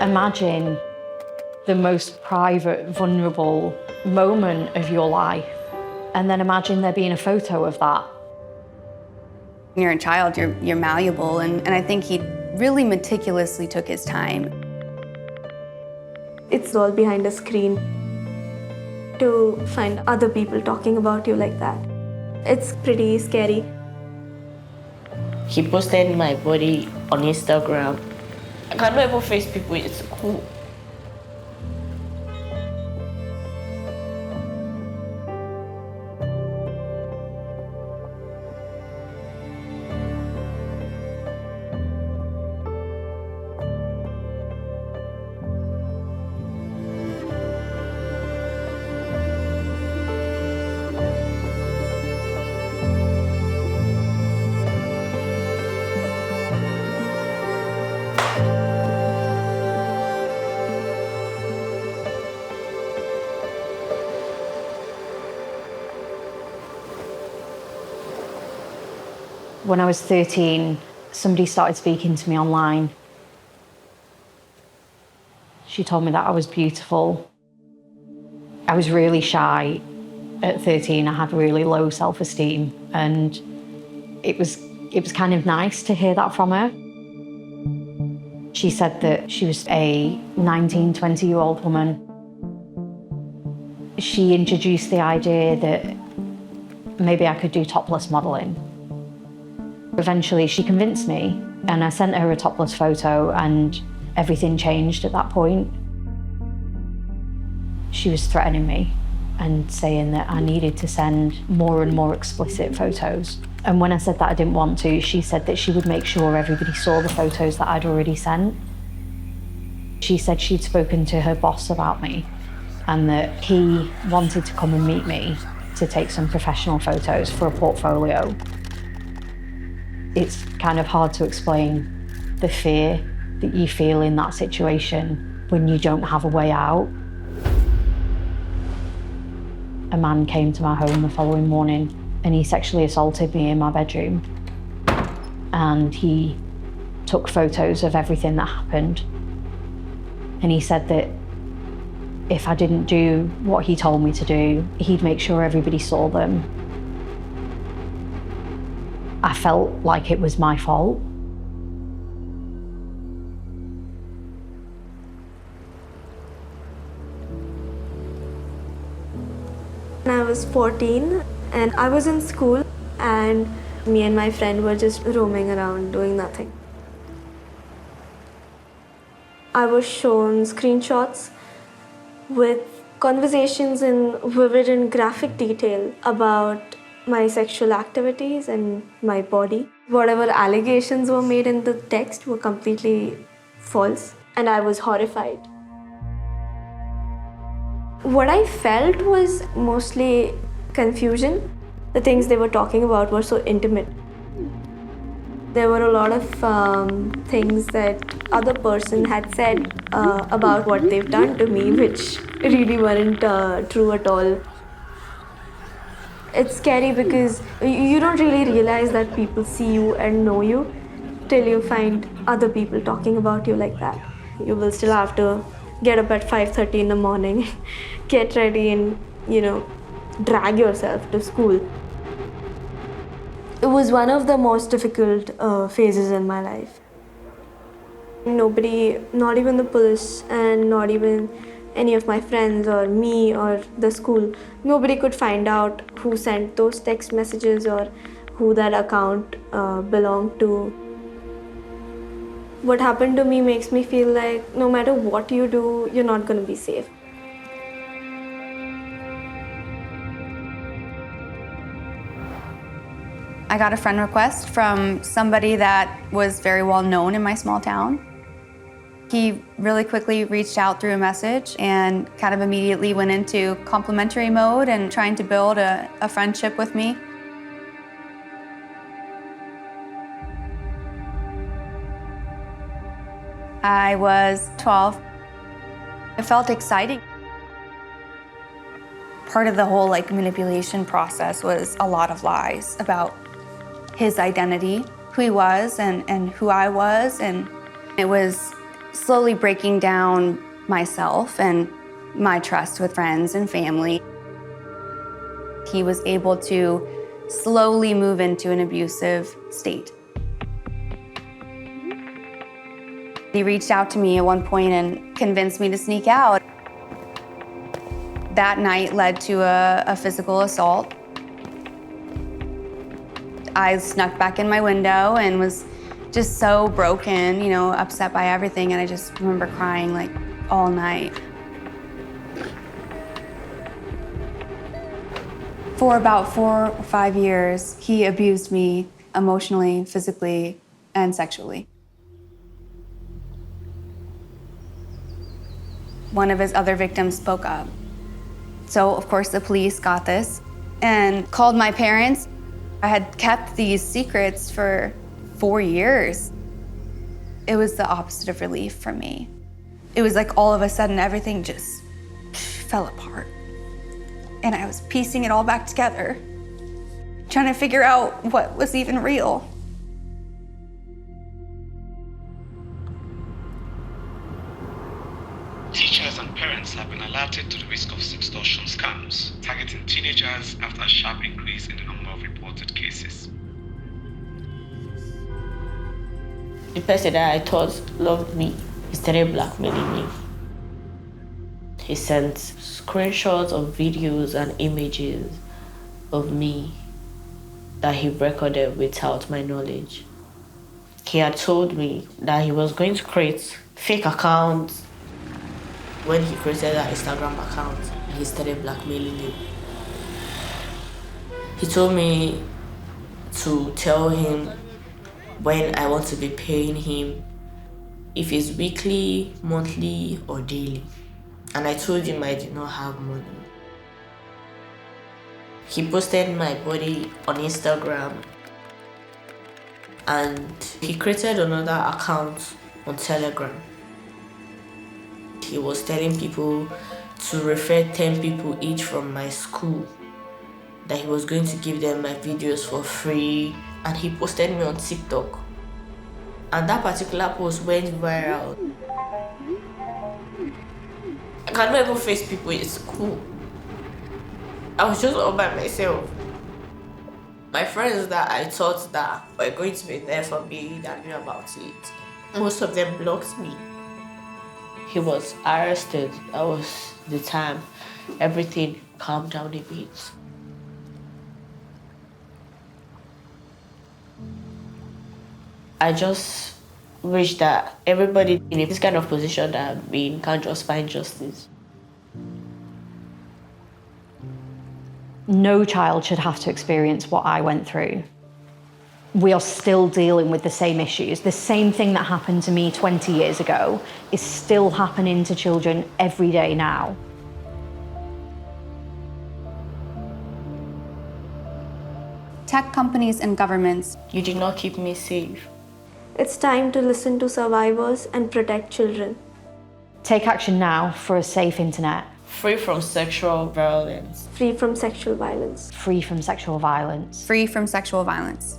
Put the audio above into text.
Imagine the most private, vulnerable moment of your life, and then imagine there being a photo of that. When you're a child, you're malleable, and I think he really meticulously took his time. It's all behind a screen. To find other people talking about you like that, it's pretty scary. He posted my body on Instagram. I cannot even face people in school. When I was 13, somebody started speaking to me online. She told me that I was beautiful. I was really shy at 13. I had really low self-esteem, and it was kind of nice to hear that from her. She said that she was a 19, 20-year-old woman. She introduced the idea that maybe I could do topless modelling. Eventually, she convinced me, and I sent her a topless photo, and everything changed at that point. She was threatening me and saying that I needed to send more and more explicit photos. And when I said that I didn't want to, she said that she would make sure everybody saw the photos that I'd already sent. She said she'd spoken to her boss about me and that he wanted to come and meet me to take some professional photos for a portfolio. It's kind of hard to explain the fear that you feel in that situation when you don't have a way out. A man came to my home the following morning and he sexually assaulted me in my bedroom. And he took photos of everything that happened. And he said that if I didn't do what he told me to do, he'd make sure everybody saw them. I felt like it was my fault. I was 14 and I was in school, and me and my friend were just roaming around doing nothing. I was shown screenshots with conversations in vivid and graphic detail about my sexual activities and my body. Whatever allegations were made in the text were completely false, and I was horrified. What I felt was mostly confusion. The things they were talking about were so intimate. There were a lot of things that other person had said about what they've done to me, which really weren't true at all. It's scary because you don't really realize that people see you and know you till you find other people talking about you like that. You will still have to get up at 5:30 in the morning, get ready and, drag yourself to school. It was one of the most difficult phases in my life. Nobody, not even the police and not even any of my friends or me or the school, nobody could find out who sent those text messages or who that account belonged to. What happened to me makes me feel like no matter what you do, you're not going to be safe. I got a friend request from somebody that was very well known in my small town. He really quickly reached out through a message and kind of immediately went into complimentary mode and trying to build a friendship with me. I was 12. It felt exciting. Part of the whole manipulation process was a lot of lies about his identity, who he was and who I was, and it was slowly breaking down myself and my trust with friends and family. He was able to slowly move into an abusive state. He reached out to me at one point and convinced me to sneak out. That night led to a physical assault. I snuck back in my window and was just so broken, you know, upset by everything, and I just remember crying like all night. For about 4 or 5 years, he abused me emotionally, physically, and sexually. One of his other victims spoke up. So, of course, the police got this and called my parents. I had kept these secrets for 4 years. It was the opposite of relief for me. It was like all of a sudden everything just fell apart. And I was piecing it all back together, trying to figure out what was even real. Teachers and parents have been alerted to the risk of extortion scams, targeting teenagers after a sharp increase in the number of reported cases. The person that I thought loved me, he started blackmailing me. He sent screenshots of videos and images of me that he recorded without my knowledge. He had told me that he was going to create fake accounts. When he created that Instagram account, he started blackmailing me. He told me to tell him when I want to be paying him, if it's weekly, monthly, or daily. And I told him I did not have money. He posted my body on Instagram, and he created another account on Telegram. He was telling people to refer 10 people each from my school, that he was going to give them my videos for free, and he posted me on TikTok. And that particular post went viral. I cannot even face people in school. I was just all by myself. My friends that I thought that were going to be there for me, that knew about it, most of them blocked me. He was arrested. That was the time everything calmed down a bit. I just wish that everybody in this kind of position that I'm in can just find justice. No child should have to experience what I went through. We are still dealing with the same issues. The same thing that happened to me 20 years ago is still happening to children every day now. Tech companies and governments. You did not keep me safe. It's time to listen to survivors and protect children. Take action now for a safe internet. Free from sexual violence. Free from sexual violence. Free from sexual violence. Free from sexual violence.